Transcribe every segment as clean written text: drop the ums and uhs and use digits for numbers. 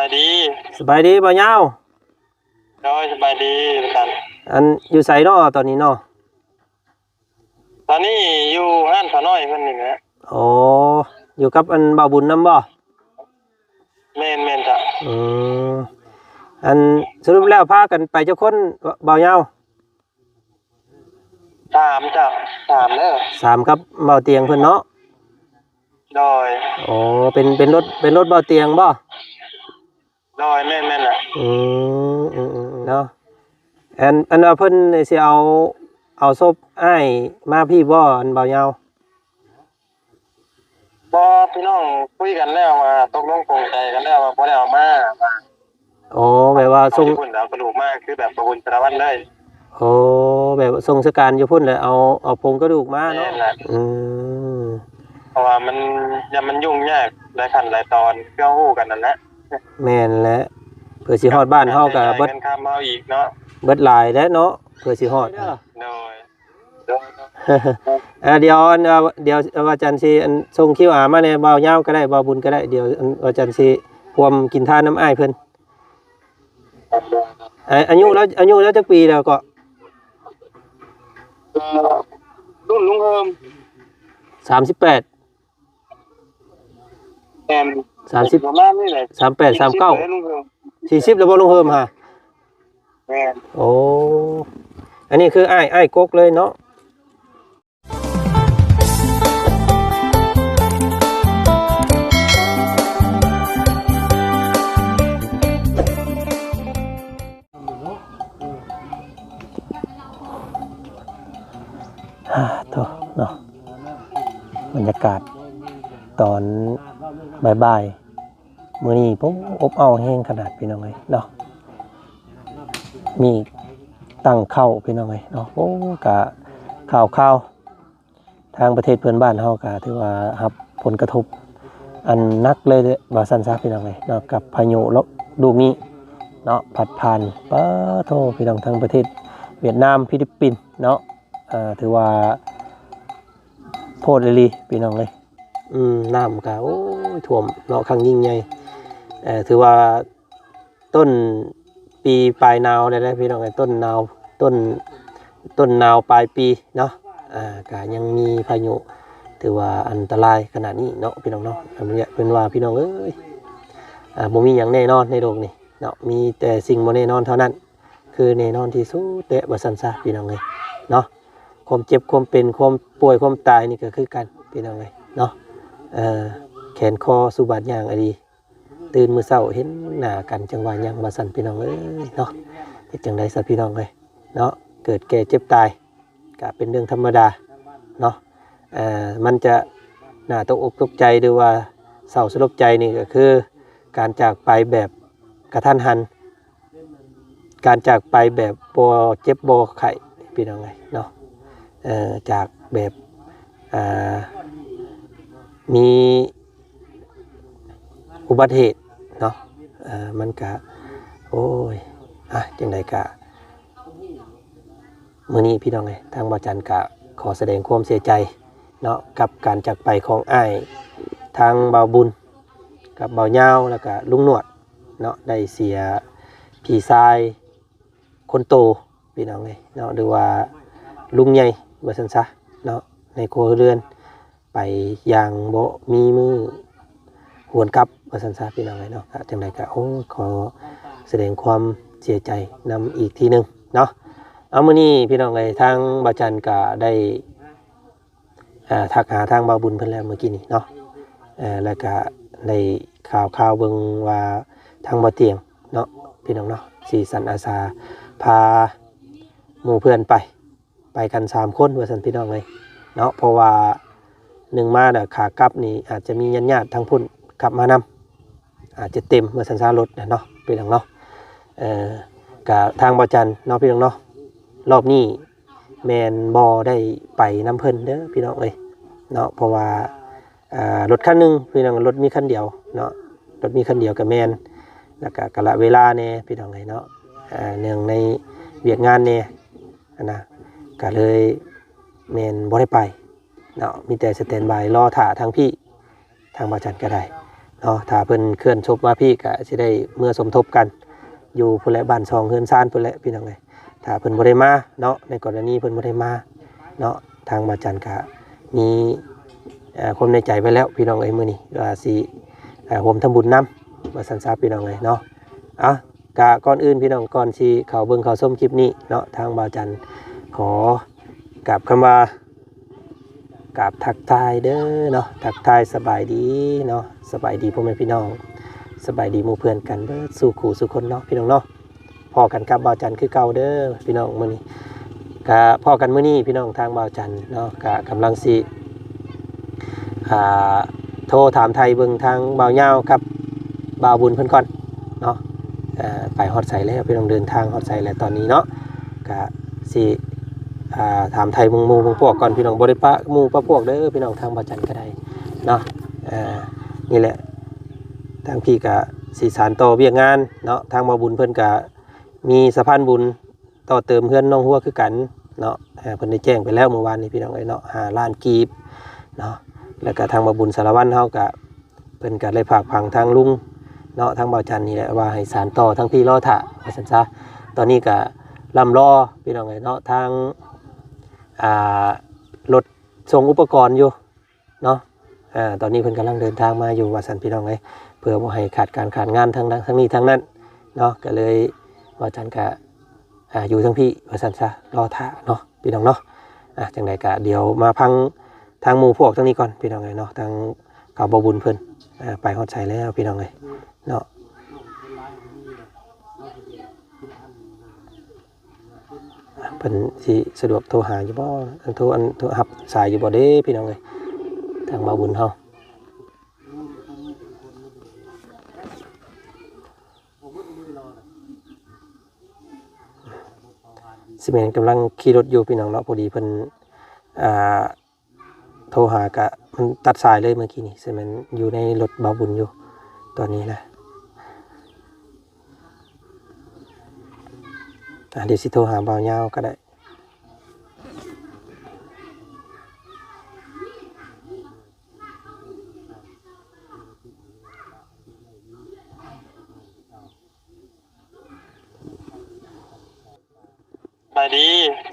ายดีสบายดีบ่ยาวโดยสบายดีกันอันอยู่ไสเนาะตอนนี้เนาะตอนนี้อยู่ห้านขาน้อยเพิ่นนี่แหละอ๋ออยู่กับอันบ่าวบุญนำบ่แม่นจ้ะอืมอันสรุปแล้วพากันไปเจ้าคนบ่าวยาวสามจ้ะสามเด้อสามกับบ่าวเตียงเพิ่นเนาะโดยอ๋อเป็นรถบ่าวเตียงบ่โดยแม่นน่ะเนาะอันว่าเพิ่นสิเอาศพอ้ายมาพี่บ่อันบ่าวยาวบ่พี่น้องคุยกันแล้วว่าตกลงปลงใจกันแล้วว่าบ่ได้เอามาว่าอ๋อแบบว่าส่งเพิ่นเอากระดูกมาคือแบบประบุญสารวัตรเลยโอ้แบบส่งสการอยู่พุ่นแล้วเอาโครงกระดูกมาเนาะมเพราะว่ามันมันยุ่งยากหลายขั้นหลายตอนเพื่อฮู้กันนั่นแหละแม่นแหละเพื่อสิฮอดบ้านเฮาก็เบิดคำเฮาอีกเนาะเบิดหลายแล้วเนาะเพื่อสิฮอดโดยเดี๋ยวอาจารย์สิอันส่งคิวมาในบ่าวยาวก็ได้บ่าวบุญก็ได้เดี๋ยวอาจารย์สิพวมกินทานน้ำอ้ายเพิ่นอายุแล้วจักปีแล้วก็รุ่นลุงเฮิม38แม่น30ประมาณนี้แหละ38 39 40แล้วบ่ลุงเฮิมฮะแม่นโอ้อันนี้คืออ้ายกกเลยเนาะโถ่เนาะบรรยากาศตอนบ่ายๆมื้อนี้ผมอบอ้าวแห้งขนาดพี่น้องเอ้ยเนาะมีตั้งเข้าพี่น้องเอ้ยเนาะโอ้กะข่าวทางประเทศเพื่อนบ้านเฮาก็ถือว่ารับผลกระทบอันนักเลยว่าซั่นซะพี่น้องเอ้ยเนาะกับพายุลูกนี้เนาะพัดผ่านโทพี่น้องทางประเทศเวียดนามฟิลิปปินส์เนาะถือว่าโพดเลยลีพี่น้องเลยน้ำก็โอ้ยท่วมเนาะครั้งยิ่งใหญ่ถือว่าต้นปีปลายหนาวได้พี่น้องเลยต้นหนาวปลายปีเนาะก็ยังมีพายุถือว่าอันตรายขนาดนี้เนาะพี่น้องเนาะอันนี้เป็นว่าพี่น้องเอ้ยบ่มีอย่างแน่นอนในโลกนี้เนาะมีแต่สิ่งบ่แน่นอนเท่านั้นคือแน่นอนที่สุดแต่บ่ซั่นซะพี่น้องเลยเนาะความเจ็บความเป็นความป่วยความตายนี่ก็คือกันพี่น้องเลยเนาะแขนคอสุบาทย่างอดีตื่นมื้อเช้าเห็นหน้ากันจังว่ายังว่าซั่นพี่น้องเอ้ยเนาะเฮ็ดจังได๋ซะพี่น้องเอ้ยเนาะเกิดแก่เจ็บตายก็เป็นเรื่องธรรมดาเนาะมันจะน่าตกอกตกใจหรือว่าเศร้าสลดใจนี่ก็คือการจากไปแบบกระทันหันการจากไปแบบบ่เจ็บบ่ไข้พี่น้องเอ้ยเนาะจากแบบมีอุบัติเหตุเนาะมันก็โอ้ยจังไดก็มื้อนี้พี่น้องเอ้ยทางบ่จันก็ขอแสดงความเสียใจเนาะกับการจากไปของอ้ายทางบ่าวบุญกับบ่าวยาวแล้วก็ลุงหนวดเนาะได้เสียพี่ชายคนโตพี่น้องเอ้ยเนาะหรือว่าลุงใหญ่ว่าซั่นซะเนาะในครัวเรือนไปอย่างบ่มีมือหวนกลับว่าซั่นซะพี่น้องเอ้ยเนาะจังไดก็โอ้ขอแสดงความเสียใจนำอีกทีนึงเนาะเอามื้อนี้พี่น้องเอ้ยทางบ่จันก็ได้ทักหาทางบ่าวบุญเพิ่นแล้วเมื่อกี้นี้เนาะแล้วก็ได้ข่าวเบิ่งว่าทางบ่เตียงเนาะพี่น้องเนาะสีสันอาสาพาหมู่เพื่อนไปกัน3คนว่าซั่นพี่น้องเลยเนาะเพราะว่า1มาน่ะขากลับนี่อาจจะมีญาติๆทางพุ่นกลับมานำอาจจะเต็มว่าซั่นซารถเนาะพี่น้องเนาะก็ทางบ่จันเนาะพี่น้องเนาะรอบนี้แม่นบ่ได้ไปนำเพิ่นเด้อพี่น้องเอ้ยเนาะเพราะว่ารถคันนึงพี่น้องรถมีคันเดียวเนาะรถมีคันเดียวก็แม่นแล้วก็กะละเวลาแน่พี่น้องเอ้ยเนาะเนื่องในเวียกงานแน่นะก็เลยแม่นบ่ได้ไปเนาะมีแต่สแตนด์บายรอท่าทางพี่ทางบ่จันก็ได้ เนาะถ้าเพิ่นเคลื่อนศพมาพี่ก็สิได้เมื่อสมทบกันอยู่พุ่นแหละบ้าน2เฮือนซ่านพุ่นแหละพี่น้องเอ้ยถ้าเพิ่นบ่ได้มาเนาะในกรณีเพิ่นบ่ได้มาเนาะทางบ่าวจันก็มีความในใจไว้แล้วพี่น้องเอ้ยมื้อนี้ว่าสิร่วมทำบุญนำว่าซั่นซะพี่น้องเอ้ยเนาะก็ก่อนอื่นพี่น้องก่อนสิเข้าเบิ่งเข้าชมคลิปนี้เนาะทางบ่าวจันขอกราบคำว่ากราบทักทายเด้อเนาะทักทายสบายดีเนาะสบายดีพ่อแม่พี่น้องสบายดีหมู่เพื่อนกันเด้อสู่ขู่สู่คนเนาะพี่น้องเนาะพอกันกับบ่าวจันคือเก่าเด้อพี่น้องมื้อนี้ก็พอกันมื้อนี้พี่น้องทางบ่าวจันเนาะก็กำลังสิโทรถามไทยเบิ่งทางบ่าวยาวกับบ่าวบุญเพิ่นก่อนเนาะไปฮอดใส่แล้วพี่น้องเดินทางฮอดใส่แล้วตอนนี้เนาะก็สิถามไทยหมู่พวกก่อนพี่น้องบ่ได้ปะหมู่ปะพวกเด้อพี่น้องทางบ่าวจันก็ได้เนาะนี่แหละทางพี่ก็สิสานต่อเวียกงานเนาะทางบ่าวบุญเพิ่นก็มีสะพานบุญต่อเติมเพื่อนน้องหัวคือกันเนาะเพิ่นได้แจ้งไปแล้วเมื่อวานนี้พี่น้องเอ้ยเนาะ5 ล้านกีบเนาะแล้วก็ทางบ่าวบุญสารวัตรเฮาก็เพิ่นก็เลยฝากฝังทางลุงเนาะทางบ่าวจันนี่แหละว่าให้สานต่อทางพี่รอท่าว่าซั่นซะตอนนี้ก็ลำรอพี่น้องเอ้ยเนาะทางรถส่งอุปกรณ์อยู่เนาะตอนนี้เพิ่นกำลังเดินทางมาอยู่ว่าซั่นพี่น้องเอ้ยเพื่อบ่ให้ขาดงานทางนี้ทางนั้นเนาะก็เลยบ่าวจันก็อยู่ทั้งพี่ว่าซั่นซะรอท่าเนาะพี่น้องเนาะจังไดก็เดี๋ยวมาพังทางหมู่พวกทางนี้ก่อนพี่น้องเอ้ยเนาะทางข่าวบ่บุญเพิ่นไปฮอดใส่แล้วพี่น้องเอ้ยเนาะเพิ่นสิสะดวกโทรหาอยู่บ่โทรรับสายอยู่บ่เด้พี่น้องเอ้ยทางบ่บุญเฮาสิแม่นกำลังขี่รถอยู่พี่น้องเนาะพอดีเพิ่นโทรหากะมันตัดสายเลยเมื่อกี้นี่สิแม่นอยู่ในรถบ่บุญอยู่ตอนนี้นะเดี๋ยวสิโทรหาบ่าวยาวก็ได้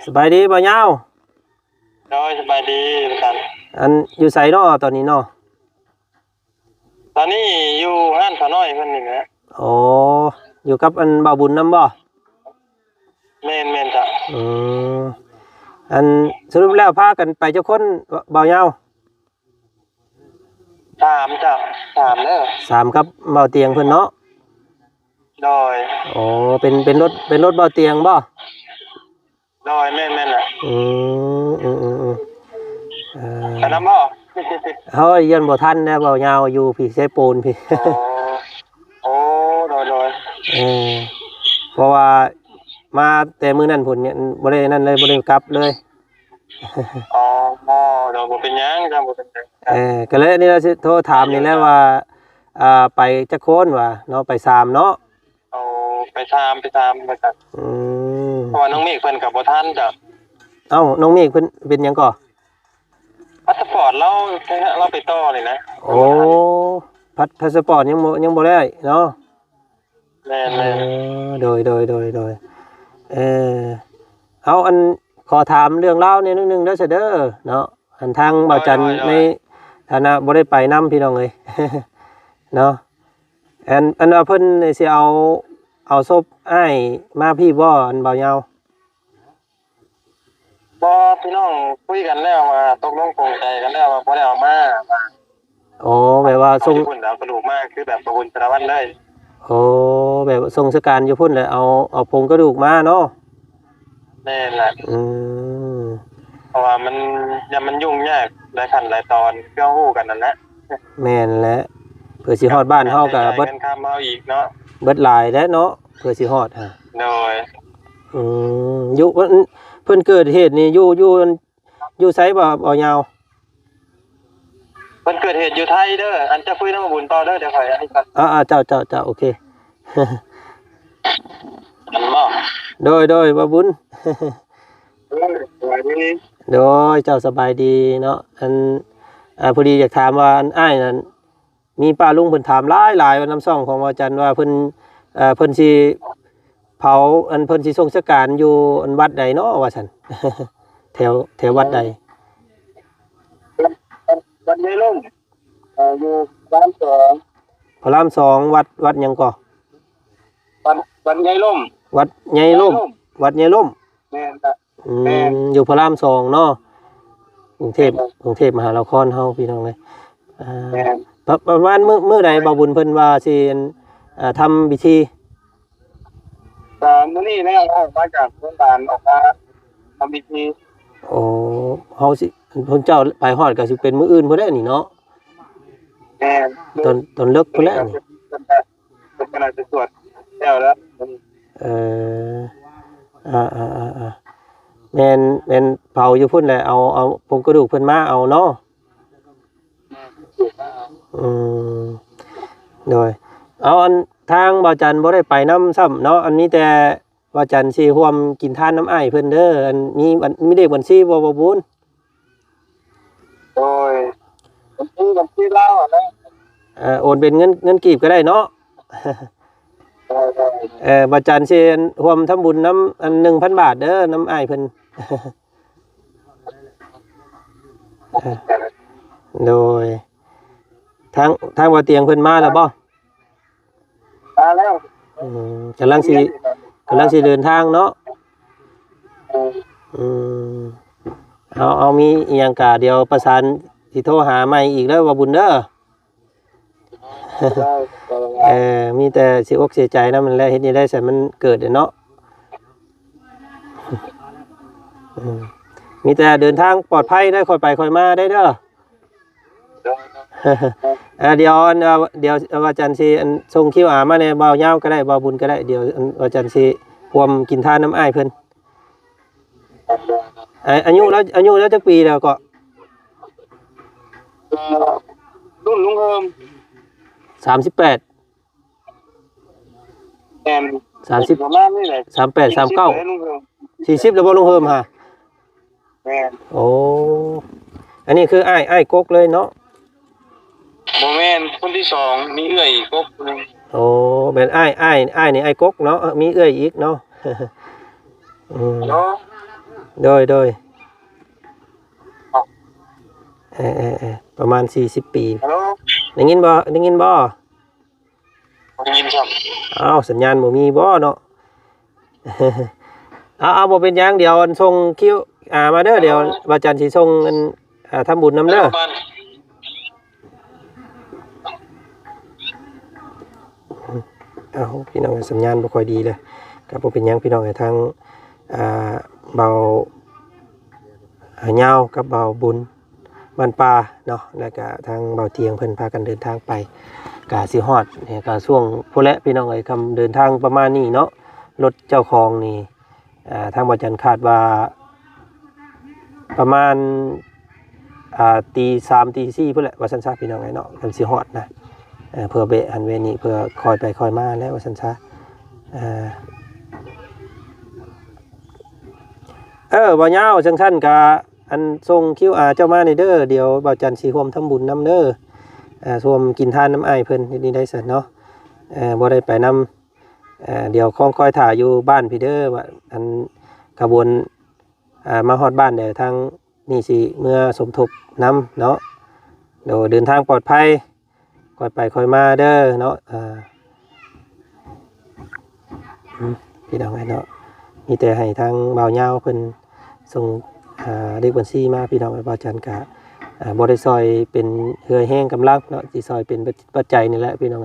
สบายดีบ่าวยาวสบายดีกัน อันอยู่ไสเนาะตอนนี้เนาะตอนนี้อยู่ห้านขาน้อยเพิ่นนี่นะอ๋ออยู่กับอันบ่าวบุญนำบ่แม่นจ้ะอันสรุปแล้วพากันไปเจ้าคนบ่าวยาว3จ้ะ3เด้อ3กับบ่าวเตียงเพิ่นเนาะโดยอ๋อเป็นรถบ่าวเตียงบ่โดยแม่นน่ะแต่นำบ่เฮ้ยยันบ่ทันนะบ่าวยาวอยู่พี่ใช้ปูนพี่โอ้โดยเพราะว่ามาแต่มื้อนั้นพุ่นเนี่ยบ่ได้นั่นเลยบ่ได้กลับเลยเดี๋ยวบ่เป็นหยังจ้ะบ่เป็นหยังก็เลยนี่เราสิโทรถามนี่แหละว่าไปจักคนว่าเนาะไป3เนาะไป3มาจากเพราะว่าน้องเมฆเพิ่นก็บ่ทันจ้ะเอ้าน้องเมฆเพิ่นเป็นหยังก่อพาสปอร์ตเราไปต่อเลยนะโอ้พาสปอร์ตยังบ่ได้เนาะแม่โดยเอาอันขอถามเรื่องเล่าเนี่ยนิดนึงเด้อเด้อเนาะอันทางบ่าวจันในฐานะบ่ได้ไปนำพี่น้องเอ้ยเนาะอันว่าเพิ่นสิเอาศพอ้ายมาพี่บ่อันบ่าวยาวบ่พี่น้องคุยกันแล้วว่าตกลงปลงใจกันแล้วว่าบ่ได้เอามาอ๋อแบบว่าส่งพุ่นเอากระดูกมาคือแบบประบุญสารวัตรเลยโอ้แบบส่งสการอยู่พุ่นเลยเอาโครงกระดูกมาเนาะแม่นแหละเพราะว่ามันยุ่งยากหลายขั้นหลายตอนเพื่อฮู้กันนั่นแหละแม่นแหละเพื่อสิฮอดบ้านเฮาก็เบิดคำเฮาอีกเนาะเบิดหลายแล้วเนาะเพื่อสิฮอดโดยอยู่เพิ่นเกิดเหตุนี่อยู่ไสบ่ยาวเพิ่นเกิดเหตุอยู่ไทยเด้ออันจะคุยนำบุญต่อเด้อเดี๋ยวค่อยให้กันเจ้าโอเคอันบ่โดยบ่บุญสบายดีโดยเจ้าสบายดีเนาะอันพอดีอยากถามว่าอันอ้ายนั้น มีป้าลุงเพิ่นถามหลายว่าน้ำซ่องของอาจารย์ว่าเพิ่นสิเผาอันเพิ่นสิส่งสการอยู่อันวัดใดเนาะว่าซั่น แถววัดใดวันยายลุ่มอยู่บ้านสอง พระราม2วัดหยังก่อวันยายลุ่มวัดใหญ่ล่มวัดใหญ่ล่มแม่นครับอยู่พระราม2เนาะกรุงเทพมหานครเฮาพี่น้องเอ้ยประมาณมื้อใดบ่าวบุญเพิ่นว่าสิทำพิธีมื้อนี้แล้วมาจากโรงพยาบาลออกมาทำพิธีโอ้เฮาสิเพิ่นเจ้าไปฮอดก็สิเป็นมื้ออื่นพุ่นแหละนี่เนาะตอนเลิกพุ่นแหละนี่เป็นขนาดจะตรวจแล้วเออแม่นเผาอยู่พุ่นแหละเอาผงกระดูกเพิ่นมาเอาเนาะโดยเอาอันทางบ่าวจันบ่ได้ไปนำซ้ำเนาะอันนี้แต่บ่าวจันสิร่วมกินทานน้ำอ้ายเพิ่นเด้ออันมีเลขบัญชีบ่บ่บุญโอ้ยบัญชีลาวนะโอนเป็นเงินกีบก็ได้เนาะบ่าวจันสิร่วมทำบุญน้ำอัน 1,000 บาทเด้อน้ำอ้ายเพิ่นโดยทางบ่เตียงเพิ่นมาแล้วบ่มาแล้วกำลังสิเดินทางเนาะเอามีอีหยังกะเดี๋ยวประสานสิโทรหาใหม่อีกแล้วว่าบุญเด้อมีแต่สิอกเสียใจนะมันแล้วเฮ็ดนี่ได้แต่มันเกิดเนาะมีแต่เดินทางปลอดภัยได้ค่อยไปค่อยมาได้เด้อเดี๋ยวอาจารย์สิส่งคิวมาในบ่าวยาวก็ได้บ่าวบุญก็ได้เดี๋ยวอาจารย์สิรวมกินทานน้ำอ้ายเพิ่นอายุแล้วจักปีแล้วก็รุ่นลุงเฮิม38แอน30ประมาณนี้แหละ38 39 40แล้วบ่ลุงเฮิมฮะแม่นโอ้อันนี้คืออ้ายกกเลยเนาะบ่แม่นคนที่2มีเอื้อยอีกกกนึงโอ้เป็นอ้ายนี่อ้ายกกเนาะมีเอื้อยอีกเนาะโดยประมาณ40ปีได้ยินบ่ได้ยินครับอ้าวสัญญาณบ่มีบ่เนาะเอาบ่เป็นหยังเดี๋ยวส่งคิวมาเด้อเดี๋ยวอาจารย์สิส่งทำบุญนำเด้อพี่น้องสัญญาณบ่ค่อยดีเลยก็บ่เป็นหยังพี่น้องให้ทางเบาเหงากับเบาบุญบ้านป่าเนาะแล้วก็ทางเบาเตียงเพิ่นพากันเดินทางไปกะสิฮอดเนี่ยก็ช่วงพุ่นแหละพี่น้องเอ้ยคำเดินทางประมาณนี้เนาะรถเจ้าของนี่ทางบ่จันคาดว่าประมาณตี3ตี4พุ่นแหละว่าซั่นซะพี่น้องเอ้ยเนาะกันสิฮอดนะเพื่อเบะหันเวนี่เพื่อคอยไปคอยมาแล้วว่าซั่นซะบ่ยาวจังซั่นก็อันส่ง QR เจ้ามาในเด้อเดี๋ยวบ่าวจันทร์สิร่วมทำบุญนำเด้อร่วมกินทานน้ำอ้ายเพิ่นนี่ได้ซั่นเนาะบ่ได้ไปนำเดี๋ยวคอยถ่าอยู่บ้านพี่เด้อว่าอันขบวนมาฮอดบ้านเดี๋ยวทางนี่สิเมื่อสมทบนำเนาะเดี๋ยวเดินทางปลอดภัยค่อยไปค่อยมาเด้อเนาะพี่น้องเนาะมีแต่ให้ทางบ่าวยาวเพิ่นส่งเลขบัญชีมาพี่น้องบ่าวจันกะบ่ได้ซอยเป็นเหือแห้งกำลังเนาะสิซอยเป็นปัจจัยนี่แหละพี่น้อง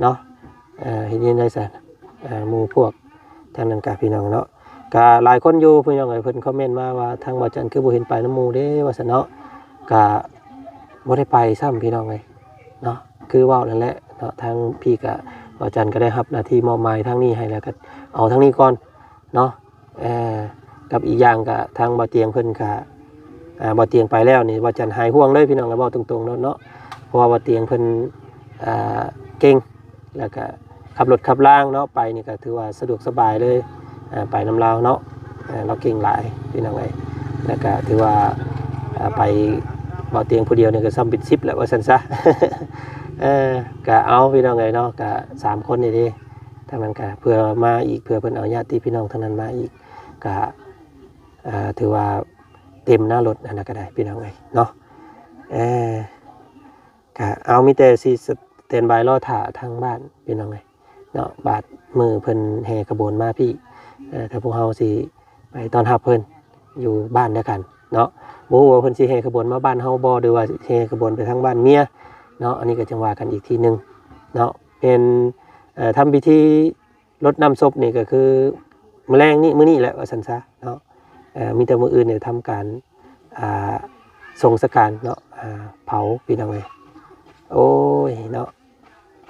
เนาะเฮ็ดนี่ได้ซั่นหมู่พวกทางนั้นกะพี่น้องเนาะกะหลายคนอยู่พี่น้องเพิ่นคอมเมนต์มาว่าทางบ่าวจันคือบ่เห็นไปนำหมู่เด้ว่าซั่นเนาะกะบ่ได้ไปซ้ำพี่น้องเนาะคือเว้านั่นแหละเนาะทางพี่กะบ่าวจันก็ได้รับหน้าที่มอบหมายทางนี้ให้แล้วก็เอาทางนี้ก่อนเนาะกับอีกอย่างก็ทางบ่เตียงเพิ่นก็บ่เตียงไปแล้วนี่บ่จันหายห่วงเลยพี่น้องก็เว้าตรงๆเนาะเพราะว่าบ่เตียงเพิ่นเก่งแล้วก็ขับรถขับล่างเนาะไปนี่ก็ถือว่าสะดวกสบายเลยไปนำลาวเนาะเราเก่งหลายพี่น้องแล้วก็ถือว่าไปบ่เตียงผู้เดียวนี่ก็ซ้ำปิด10แล้วว่าซั่นซะ เอก็เอาพี่น้องเลยเนาะก็3คนนี่เด้ทางนั้นก็เพื่อมาอีกเพื่อเพิ่นเอาญาติพี่น้องทางนั้นมาอีกก็ถือว่าเต็มหน้ารถอันนั้นก็ได้พี่น้องเลยเนาะก็เอามีแต่สิสแตนบายรอท่าทางบ้านพี่น้องเลยเนาะบาดมือเพิ่นแห่ขบวนมาพี่ถ้าพวกเฮาสิไปต้อนรับเพิ่นอยู่บ้านด้วยกันเนาะบ่ฮู้ว่าเพิ่นสิแห่ขบวนมาบ้านเฮาบ่หรือว่าแห่ขบวนไปทางบ้านเมียเนาะอันนี้ก็จังว่ากันอีกทีนึงเนาะเป็นทำพิธีรดน้ำศพนี่ก็คือมื้อแรงนี่มื้อนี้แหละว่าซั่นซะเนาะมีแต่มื้ออื่นเนี่ยทำการส่งสการเนาะเผาพี่น้องเอ้ยโอ้ยเนาะ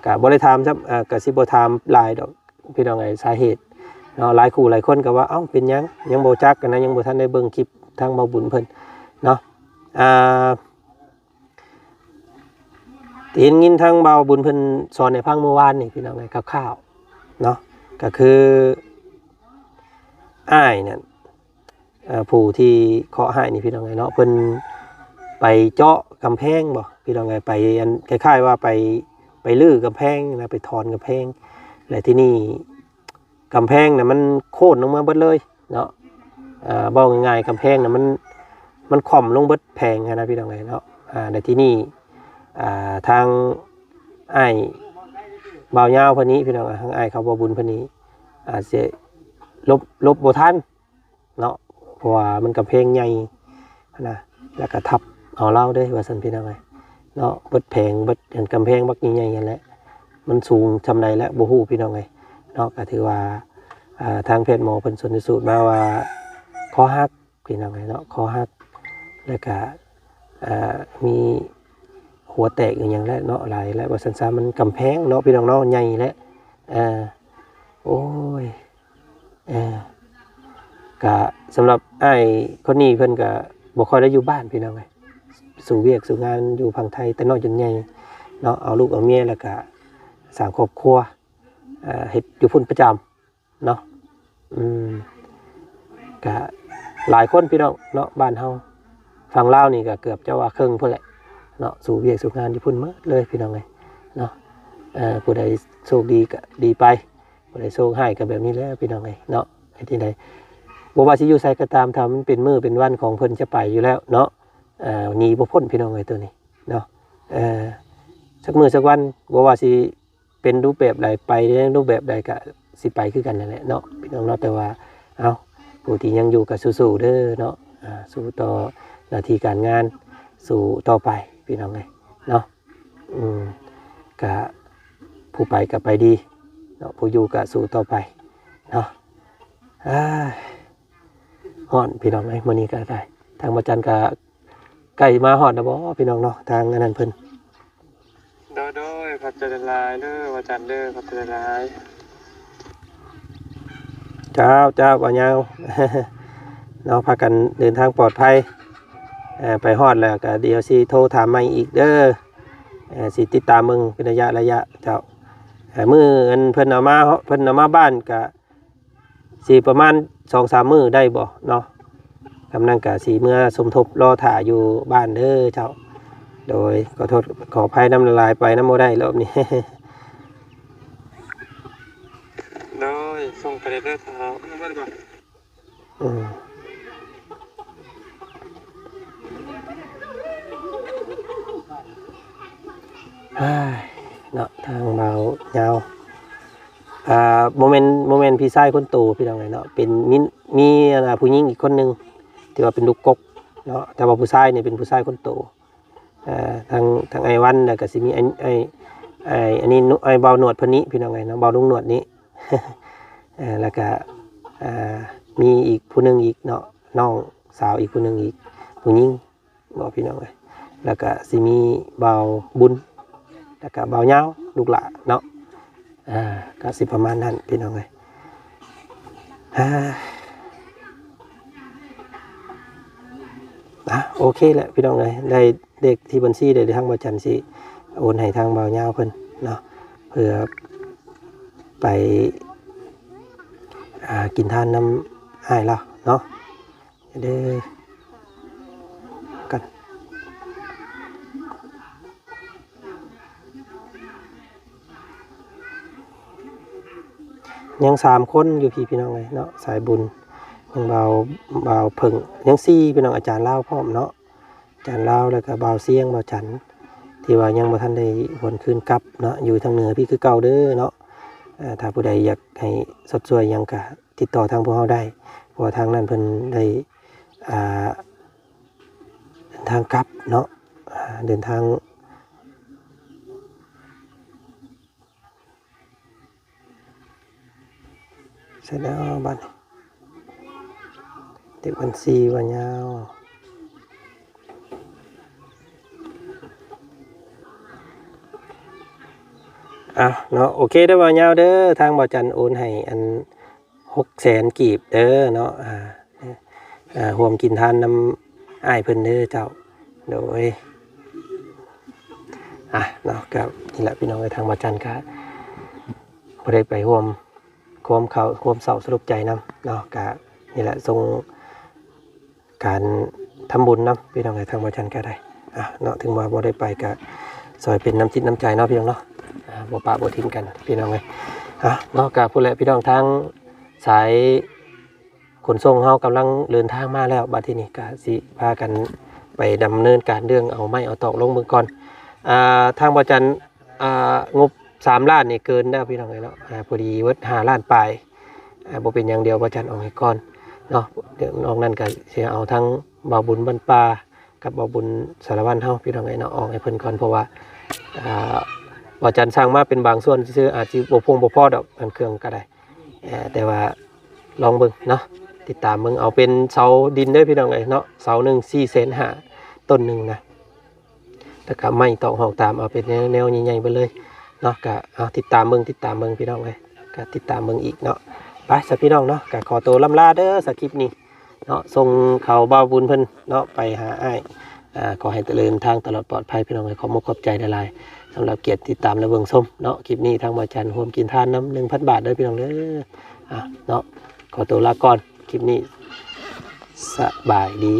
ก็บ่ได้ถามครับก็สิบ่ถามหลายดอกพี่น้องเอ้ยสาเหตุเนาะหลายคู่หลายคนก็ว่าเอ้าเป็นหยังบ่จักกันนะยังบ่ทันได้เบิ่งคลิปทางเบาบุญเพิ่นเนาะเห็นยินทางเบาบุญเพิ่นสอนในพังเมื่อวานนี่พี่น้องเอ้ยคร่าวๆเนาะก็คืออ้ายเนี่ยผู้ที่เคาะให้นี่พี่น้องเอ้ยเนาะเพิ่นไปเจาะกำแพงบ่พี่น้องเอ้ยไปอันคล้ายๆว่าไปลื้อกำแพงนะไปถอนกำแพงและที่นี่กำแพงน่ะมันโค่นลงมาเบิดเลยเนาะบอกง่ายๆกำแพงน่ะมันค่อมลงเบิดแพงนะพี่น้องเอ้ยเนาะในที่นี่ทางอ้ายบ่าวยาวเพิ่นนี้พี่น้องทางอ้ายเขาบ่บุญเพิ่นนี้อาจสิลบบ่ทันเนาะเพราะว่ามันกำแพงใหญ่นะแล้วก็ทับเอาเล่าเด้ว่าซั่นพี่น้องเอ้ยเนาะเบิดแพงเบิดเห็นกำแพงบักใหญ่ๆนั่นแหละมันสูงซำใดแล้วบ่ฮู้พี่น้องเอ้ยเนาะก็ถือว่าทางแพทย์หมอเพิ่นพิสูจน์มาว่าคอหักพี่น้องเอ้ยเนาะคอหักแล้วก็มีหัวแตกอย่างแล้วเนาะหลายแล้วว่าซั่นๆมันกำแพงเนาะพี่น้องเนาะใหญ่แล้วโอ้ยก็สำหรับอ้ายคนนี้เพิ่นก็บ่ค่อยได้อยู่บ้านพี่น้องเอ้ยสู่เวียกสู่งานอยู่ฝั่งไทยแต่น้อยจนใหญ่เนาะเอาลูกเอาเมียแล้วก็สร้างครอบครัวเฮ็ดอยู่พุ่นประจำเนาะก็หลายคนพี่น้องเนาะบ้านเฮาฝั่งลาวนี่ก็เกือบจะว่าครึ่งพุ่นแหละเนาะสู่เวียกสู่งานอยู่พุ่นหมดเลยพี่น้องเอ้ยเนาะผู้ใดโชคดีก็ดีไปผู้ใดโชคร้ายก็แบบนี้แหละพี่น้องเอ้ยเนาะไอ้ที่ใดบ่ว่าสิอยู่ไสก็ตามถ้ามันเป็นมื้อเป็นวันของเพิ่นจะไปอยู่แล้วเนาะหนีบ่พ้นพี่น้องเอ้ยตัวนี้เนาะสักมื้อสักวันบ่ว่าสิเป็นรูปแบบใดไปในรูปแบบใดก็สิไปคือกันนั่นแหละเนาะพี่น้องเนาะแต่ว่าเอาผู้ที่ยังอยู่ก็สู้ๆเด้อเนาะสู้ต่อหน้าที่การงานสู้ต่อไปพี่น้องเอ้ยเนาะก็ผู้ไปก็ไปดีเนาะผู้อยู่ก็สู้ต่อไปเนาะฮ้อนพี่น้องเอ้ยมื้อนี้ก็ได้ทางบ่จันก็ใกล้มาฮอดแล้วบ่พี่น้องเนาะทางอันนั้นเพิ่นโดยขอบใจหลายเด้อว่าจันเด้อขอบใจหลายเจ้าบ่ยาว เนาะพากันเดินทางปลอดภัยไปฮอดแล้วก็เดี๋ยวสิโทรถามใหม่อีกเด้อสิติดตามมึงเป็นระยะเจ้ามื้ออันเพิ่นเอามาบ้านก็สิประมาณ 2-3 มื้อได้บ่เนาะกำลังก็สิเมื่อสมทบรอถ่าอยู่บ้านเด้อเจ้าโดยขอโทษขออภัยน้ำละลายไปน้ำบ่ได้รอบนี้ โดยส่งไปเด้อครับบ่ได้บ่เนาะทางเบายาวโมเมนต์พี่ชายคนโตพี่น้องเนาะเป็นมีผู้หญิงอีกคนนึงที่ว่าเป็นลูกกกเนาะแต่ว่าผู้ชายเนี่ยเป็นผู้ชายคนโตทางไอวันแล้วก็สิมีอันนี้ไอเบาหนวดเพิ่นนี้พี่น้องเนาะเบาลุงหนวดนี้ แล้วก็มีอีกผู้นึงอีกเนาะน้องสาวอีกผู้นึงอีกผู้หญิงบอกพี่น้องแล้วก็สิมีเบาบุญแล้วก็เบาเงาลูกหลานเนาะก็สิประมาณนั้นพี่น้องโอเคแหละพี่น้องได้เด็กที่บัญชีได้ทางบ่จันสิโอนให้ทางเบาเงาเพิ่นเนาะเพื่อไปกินทานน้ำอ้ายเราเนาะเด้อกัน ยัง3คนอยู่พี่น้องเลยเนาะสายบุญยังเบาเพิ่งยัง4พี่น้องอาจารย์ลาวพร้อมเนาะอาจารย์ลาวแล้วก็เบาเสียงเบาจันที่ว่ายังบ่ทันได้หวนคืนกลับเนาะอยู่ทางเหนือพี่คือเก่าเด้อเนาะถ้าผู้ใดอยากให้สดช่วยยังก็ติดต่อทางพวกเราได้เพราะว่าทางนั้นเพิ่นได้เดินทางกลับเนาะเดินทางเสร็จแล้วบัดเด็กวันซีวันยาวเนาะโอเคเด้อวันยาวเด้อทางบ่จันโอนให้อัน600,000กีบเด้อเนาะร่วมกินทานนำอ้ายเพิ่นเด้อเจ้าโดยเนาะก็นี่แหละพี่น้องในทางบ่จันก็บ่ได้ไปร่วมความเศร้าสรุปใจนำเนาะก็นี่แหละทรงการทำบุญนำพี่น้องในทางบ่จันก็ได้เนาะถึงว่าบ่ได้ไปก็ซอยเป็นน้ำจิตน้ำใจเนาะพี่น้องเนาะบ่ปะบ่ทิ้งกันพี่น้องเอ้ยเนาะก็ผู้แลพี่น้องทางสายขนส่งเฮากำลังเดินทางมาแล้วบัดทีนี้ก็สิพากันไปดำเนินการเรื่องเอาไม้เอาตอกลงมือก่อนทางบ่จันงบ3 ล้านนี่เกินแล้วพี่น้องเอ้ยเนาะพอดีเวิร์ด5 ล้านปลายบ่เป็นอย่างเดียวบ่จันเอาให้ก่อนเนาะเดี๋ยวนอกนั้นก็สิเอาทั้งบ่าวบุญบ้านป่ากับบ่าวบุญสารวัตรเฮาพี่น้องเอ้ยเนาะออกให้เพิ่นก่อนเพราะว่าบ่จันสร้างมาเป็นบางส่วนซื่ออาจสิบ่พอดอกอันเครื่องก็ได้แต่ว่าลองเบิ่งเนาะติดตามเบิ่งเอาเป็นเสาดินเด้อพี่น้องเอ้ยเนาะเสาหนึ่ง4,500,000ต้นหนึ่งนะแล้วก็ไม้ตอกหอกตามเอาเป็นแนวใหญ่ๆไปเลยเนาะก็เอาติดตามเบิ่งพี่น้องเอ้ยก็ติดตามเบิ่งอีกเนาะไปซะพี่น้องเนาะก็ขอตัวล่ำลาเด้อสคริปต์นี้เนาะส่งเขาบ่าวบุญเพิ่นเนาะไปหาอ้ายขอให้เจริญทางตลอดปลอดภัยพี่น้องเอ้ยขอบใจหลายๆสำหรับเกียรติติดตามและเบิ่งชมเนาะคลิปนี้ทางบ่จันร่วมกินทานน้ำ 1,000 บาทเด้อพี่น้องเด้อเนาะขอตัวลาก่อนคลิปนี้สบายดี